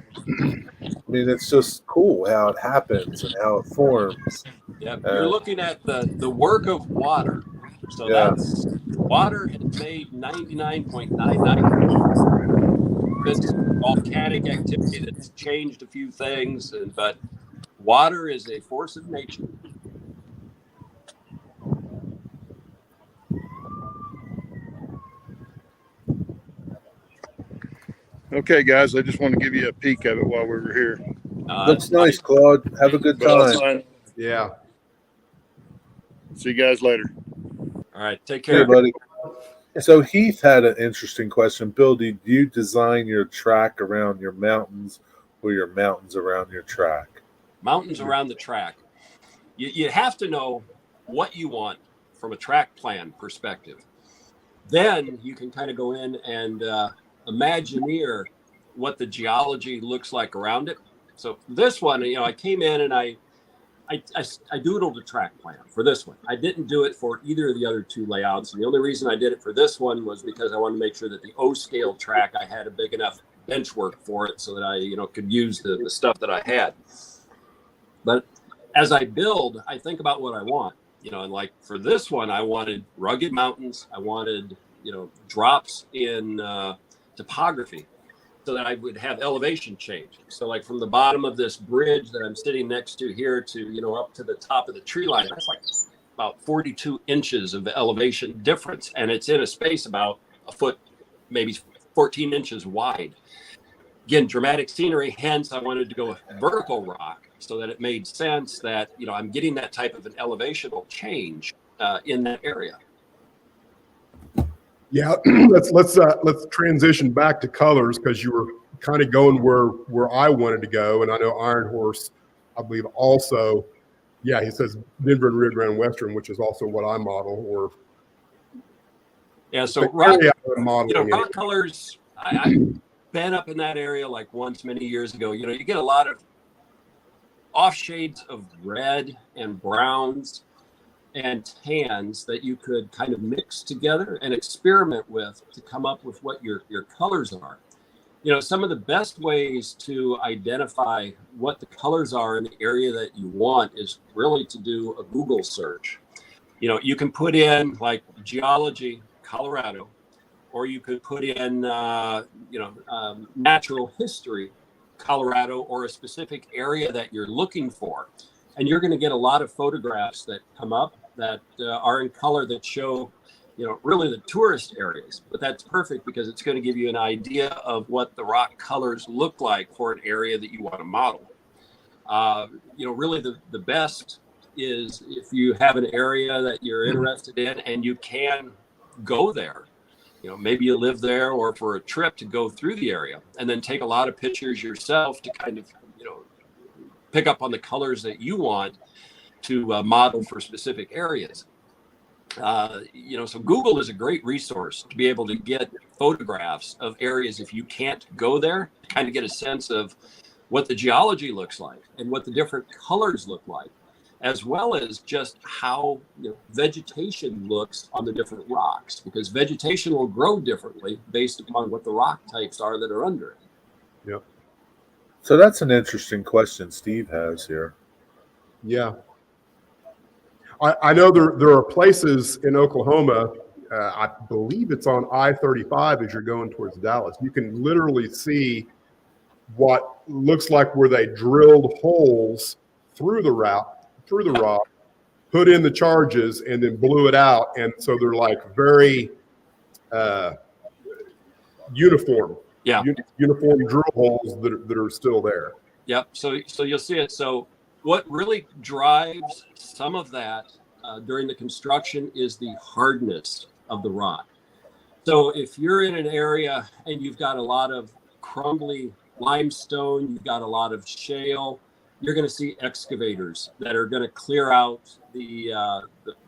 mean, it's just cool how it happens and how it forms. Yeah, you're looking at the work of water So Yeah. that's water has made 99.99%. This volcanic activity that's changed a few things, but water is a force of nature. Okay, guys, I just want to give you a peek of it while we were here. Looks nice, Claude. Have a good But time. Yeah. See you guys later. All right, take Hey, care. buddy. So Heath had an interesting question. Bill, do you design your track around your mountains or your mountains around your track? Mountains around the track. You have to know what you want from a track plan perspective. Then you can kind of go in and imagineer what the geology looks like around it. So this one, I came in and I doodled a track plan for this one. I didn't do it for either of the other two layouts. And the only reason I did it for this one was because I wanted to make sure that the O-scale track, I had a big enough bench work for it so that I, could use the stuff that I had. But as I build, I think about what I want, and like for this one, I wanted rugged mountains. I wanted, drops in topography so that I would have elevation change. So like from the bottom of this bridge that I'm sitting next to here to, up to the top of the tree line, that's like about 42 inches of elevation difference. And it's in a space about a foot, maybe 14 inches wide. Again, dramatic scenery, hence I wanted to go with vertical rock so that it made sense that, I'm getting that type of an elevational change in that area. Yeah, let's transition back to colors because you were kind of going where I wanted to go, and I know Iron Horse, I believe also, yeah, he says Denver and Rio Grande Western, which is also what I model, or yeah. So rock, rock colors. I've been up in that area like once many years ago. You get a lot of off shades of red and browns and tans that you could kind of mix together and experiment with to come up with what your colors are. Some of the best ways to identify what the colors are in the area that you want is really to do a Google search. You can put in like geology, Colorado, or you could put in, natural history, Colorado, or a specific area that you're looking for. And you're going to get a lot of photographs that come up that are in color that show, really the tourist areas. But that's perfect because it's going to give you an idea of what the rock colors look like for an area that you want to model. Really the best is if you have an area that you're interested in and you can go there. Maybe you live there or for a trip to go through the area and then take a lot of pictures yourself to kind of, pick up on the colors that you want to model for specific areas. So Google is a great resource to be able to get photographs of areas if you can't go there, to kind of get a sense of what the geology looks like and what the different colors look like, as well as just how vegetation looks on the different rocks, because vegetation will grow differently based upon what the rock types are that are under it. Yep. So that's an interesting question Steve has here. Yeah. I know there are places in Oklahoma, I believe it's on I-35 as you're going towards Dallas. You can literally see what looks like where they drilled holes through the rock, put in the charges, and then blew it out. And so they're like very uniform. Yeah. Uniform drill holes that are still there. Yep. So you'll see it. So what really drives some of that during the construction is the hardness of the rock. So if you're in an area and you've got a lot of crumbly limestone, you've got a lot of shale, you're going to see excavators that are going to clear out the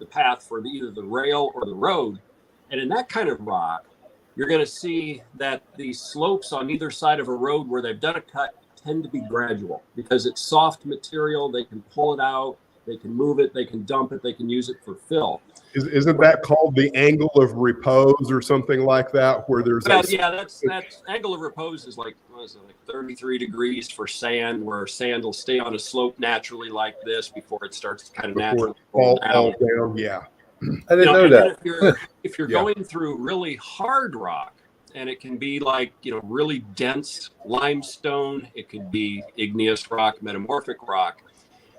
path for either the rail or the road. And in that kind of rock, you're going to see that the slopes on either side of a road where they've done a cut tend to be gradual because it's soft material. They can pull it out, they can move it, they can dump it, they can use it for fill. Isn't that called the angle of repose or something like that, where there's that's angle of repose is like, what is it, like 33 degrees for sand, where sand will stay on a slope naturally like this before it starts to kind of naturally fall down. Yeah. I didn't know and that. then if you're Yeah. going through really hard rock, and it can be like, really dense limestone, it could be igneous rock, metamorphic rock.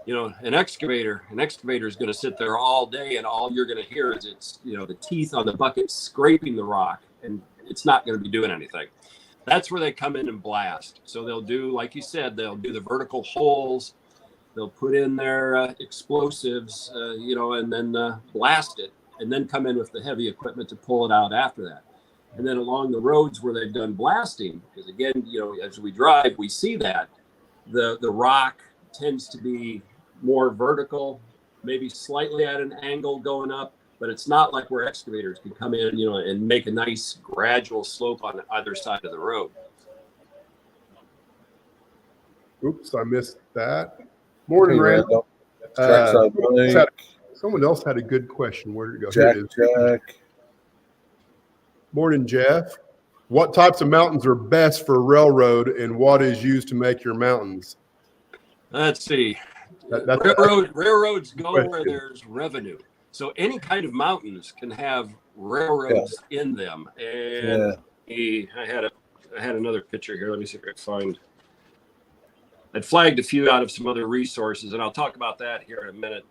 An excavator is going to sit there all day, and all you're going to hear is the teeth on the bucket scraping the rock, and it's not going to be doing anything. That's where they come in and blast. So they'll do, like you said, they'll do the vertical holes. They'll put in their explosives, and then blast it, and then come in with the heavy equipment to pull it out after that. And then along the roads where they've done blasting, because again, as we drive, we see that the rock tends to be more vertical, maybe slightly at an angle going up, but it's not like where excavators can come in, and make a nice gradual slope on either side of the road. Oops, I missed that. Morning, Hey, Randall. Trackside Mike, Someone else had a good question. Where did it go? Here it is. Jack. Morning, Jeff. What types of mountains are best for railroad, and what is used to make your mountains? Let's see. That's Railroads go question. where there's revenue. So any kind of mountains can have railroads in them. And I had another picture here. Let me see if I can find. I'd flagged a few out of some other resources, and I'll talk about that here in a minute.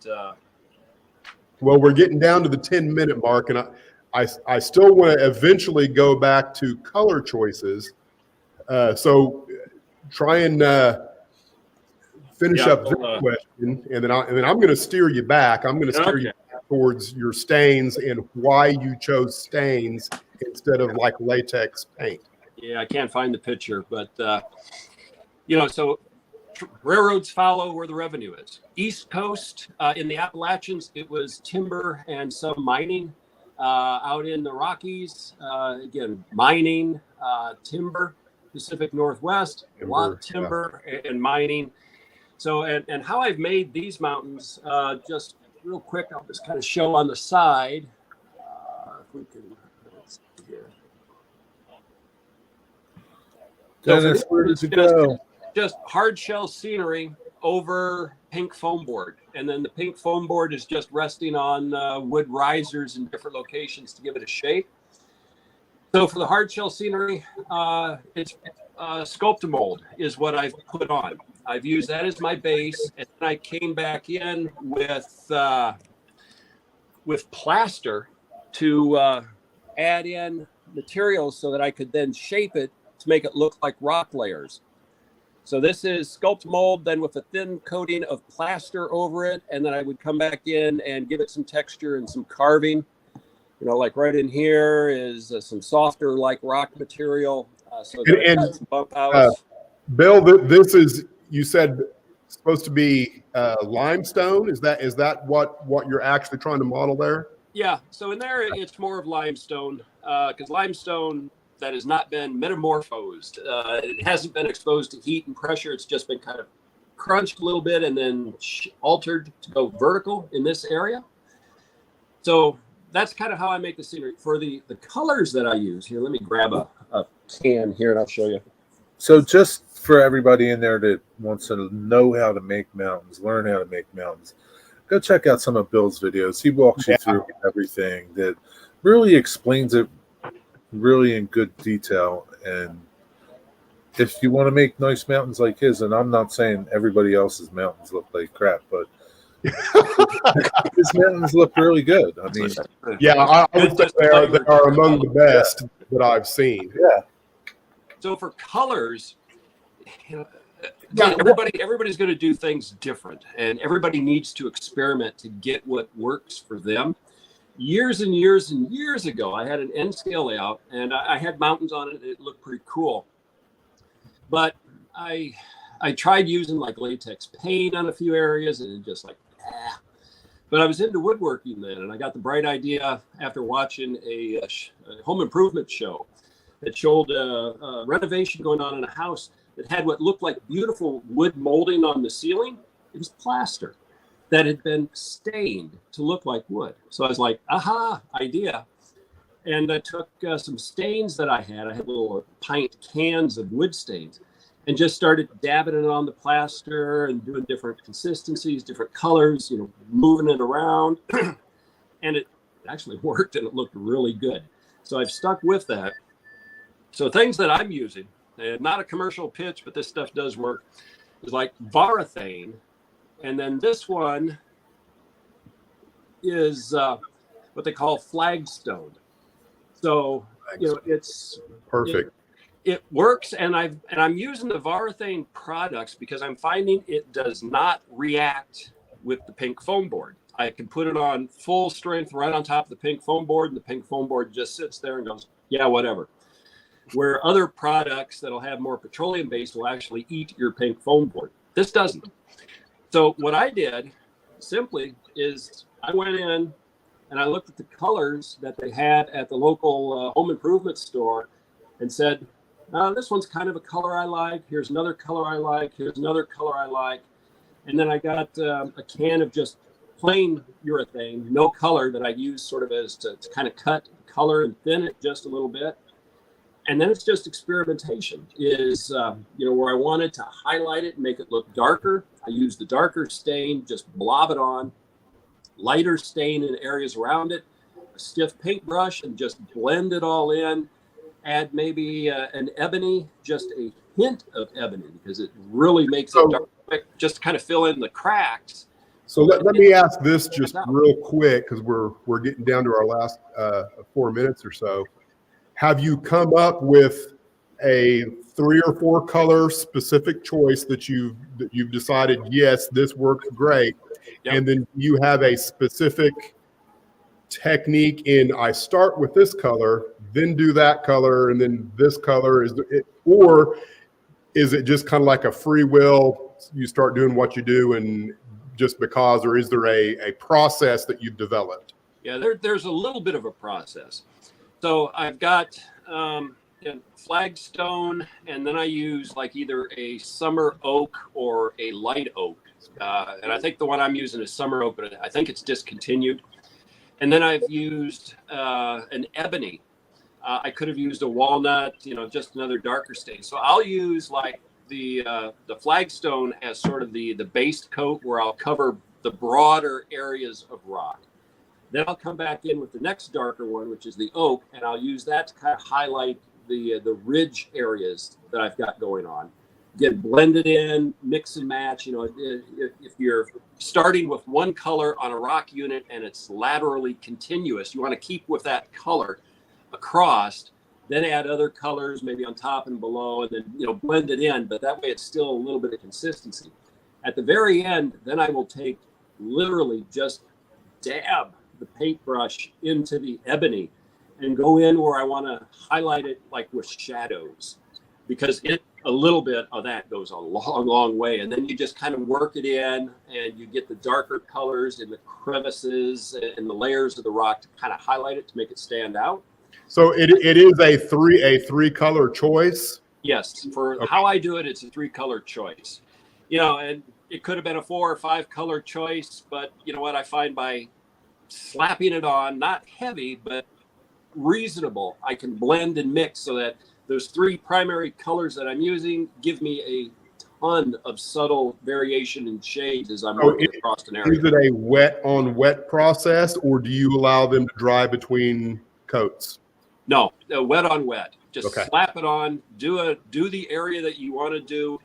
Well, we're getting down to the 10-minute mark, and I still want to eventually go back to color choices. So try and finish up this question, and then I'm going to steer you back. I'm going to steer you back towards your stains and why you chose stains instead of like latex paint. Yeah, I can't find the picture, but so railroads follow where the revenue is. East Coast, in the Appalachians, it was timber and some mining. Out in the Rockies, again, mining, timber. Pacific Northwest, a lot of timber and mining. So, and how I've made these mountains, just real quick, I'll just kind of show on the side. If we can, let's see here. Dennis, where did you go? Just hard shell scenery over pink foam board. And then the pink foam board is just resting on wood risers in different locations to give it a shape. So for the hard shell scenery, it's Sculptamold is what I've put on. I've used that as my base, and then I came back in with plaster to add in materials so that I could then shape it to make it look like rock layers. So this is Sculptamold, then with a thin coating of plaster over it, and then I would come back in and give it some texture and some carving. Like right in here is some softer like rock material. So and bump outs. Bill, this is, you said, supposed to be limestone. Is that what you're actually trying to model there? Yeah. So in there, it's more of limestone because limestone that has not been metamorphosed. It hasn't been exposed to heat and pressure. It's just been kind of crunched a little bit and then altered to go vertical in this area. So that's kind of how I make the scenery. For the colors that I use here, let me grab a can here and I'll show you. So just for everybody in there that wants to know how to make mountains, learn how to make mountains, go check out some of Bill's videos. He walks you through everything that really explains it really in good detail. And if you want to make nice mountains like his, and I'm not saying everybody else's mountains look like crap, but his mountains look really good. I mean, I would say they are among the best that I've seen. Yeah. So for colors, everybody's going to do things different, and everybody needs to experiment to get what works for them. Years and years and years ago, I had an N-scale layout, and I had mountains on it. It looked pretty cool, but I tried using like latex paint on a few areas, and it just like, But I was into woodworking then, and I got the bright idea after watching a home improvement show that showed a renovation going on in a house that had what looked like beautiful wood molding on the ceiling. It was plaster that had been stained to look like wood. So I was like, aha, idea. And I took some stains that I had little pint cans of wood stains, and just started dabbing it on the plaster and doing different consistencies, different colors, moving it around. And actually worked and it looked really good. So I've stuck with that. So things that I'm using, and not a commercial pitch, but this stuff does work, is like Varathane. And then this one is what they call flagstone. So, it's perfect. It works, and I'm using the Varathane products because I'm finding it does not react with the pink foam board. I can put it on full strength right on top of the pink foam board, and the pink foam board just sits there and goes, yeah, whatever. Where other products that'll have more petroleum base will actually eat your pink foam board. This doesn't. So what I did simply is I went in and I looked at the colors that they had at the local home improvement store and said, this one's kind of a color I like. Here's another color I like. Here's another color I like. And then I got a can of just plain urethane, no color, that I use sort of as to kind of cut the color and thin it just a little bit. And then it's just experimentation is, where I wanted to highlight it and make it look darker. I use the darker stain, just blob it on, lighter stain in areas around it, a stiff paintbrush, and just blend it all in. Add maybe an ebony, just a hint of ebony, because it really makes it dark, just kind of fill in the cracks. So let me ask this just real quick, because we're getting down to our last 4 minutes or so. Have you come up with a 3 or 4 color specific choice that you've decided, yes, this works great, and then you have a specific technique in I start with this color, then do that color, and then this color or is it just kind of like a free will? You start doing what you do and just because, or is there a process that you've developed? Yeah, there's a little bit of a process. So I've got flagstone, and then I use like either a summer oak or a light oak. And I think the one I'm using is summer oak, but I think it's discontinued. And then I've used an ebony. I could have used a walnut, just another darker stain. So I'll use like the flagstone as sort of the base coat where I'll cover the broader areas of rock. Then I'll come back in with the next darker one, which is the oak, and I'll use that to kind of highlight the ridge areas that I've got going on. Again, blend it in, mix and match. If you're starting with one color on a rock unit and it's laterally continuous, you want to keep with that color across, then add other colors maybe on top and below, and then blend it in. But that way it's still a little bit of consistency. At the very end, then I will take literally just dab the paintbrush into the ebony and go in where I want to highlight it, like with shadows, because a little bit of that goes a long, long way. And then you just kind of work it in and you get the darker colors in the crevices and the layers of the rock to kind of highlight it to make it stand out. So it is a three color choice? Yes. For how I do it, it's a 3 color choice. And it could have been a 4 or 5 color choice, but you know what? I find by slapping it on, not heavy, but reasonable, I can blend and mix so that those 3 primary colors that I'm using give me a ton of subtle variation in shades as I'm working across an area. Is it a wet on wet process, or do you allow them to dry between coats? No, wet on wet. Just slap it on, do the area that you want to do.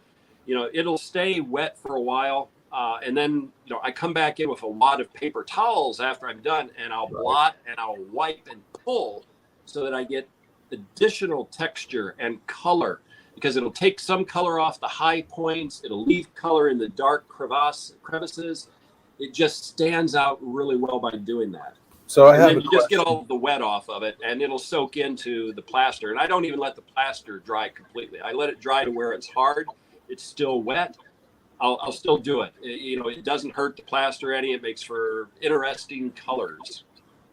It'll stay wet for a while. And then, I come back in with a lot of paper towels after I'm done, and I'll blot and I'll wipe and pull so that I get additional texture and color, because it'll take some color off the high points. It'll leave color in the dark crevices. It just stands out really well by doing that. So you just get all the wet off of it, and it'll soak into the plaster. And I don't even let the plaster dry completely. I let it dry to where it's hard. It's still wet. I'll still do it. It doesn't hurt the plaster any. It makes for interesting colors.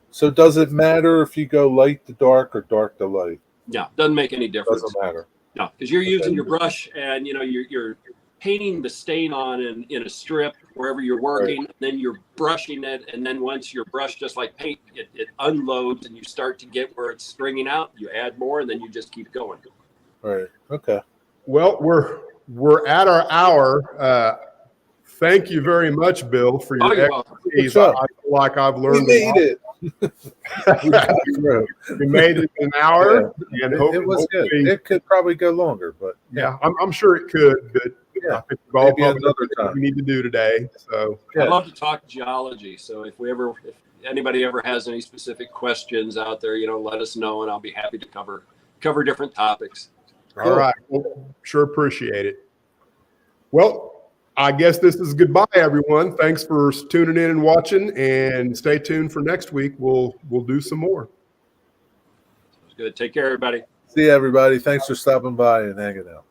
So does it matter if you go light to dark or dark to light? No, doesn't make any difference. Doesn't matter. No, because you're using your brush, and you're painting the stain on in a strip wherever you're working. Right. And then you're brushing it, and then once you're brushed just like paint, it unloads, and you start to get where it's stringing out. You add more, and then you just keep going. Right. Okay. Well, we're at our hour. Thank you very much, Bill, for your expertise. I feel like I've learned we made it. We got through. We made it an hour, and It was good. It could probably go longer, but yeah, I'm sure it could, but yeah, I think we've all maybe probably another done what time. we need to do today. So I'd love to talk geology. So if anybody ever has any specific questions out there, let us know, and I'll be happy to cover different topics. all right, well, sure appreciate it. Well, I guess this is goodbye, everyone. Thanks for tuning in and watching, and stay tuned for next week. We'll do some more. It was good. Take care, everybody. See you, everybody. Thanks for stopping by and hanging out.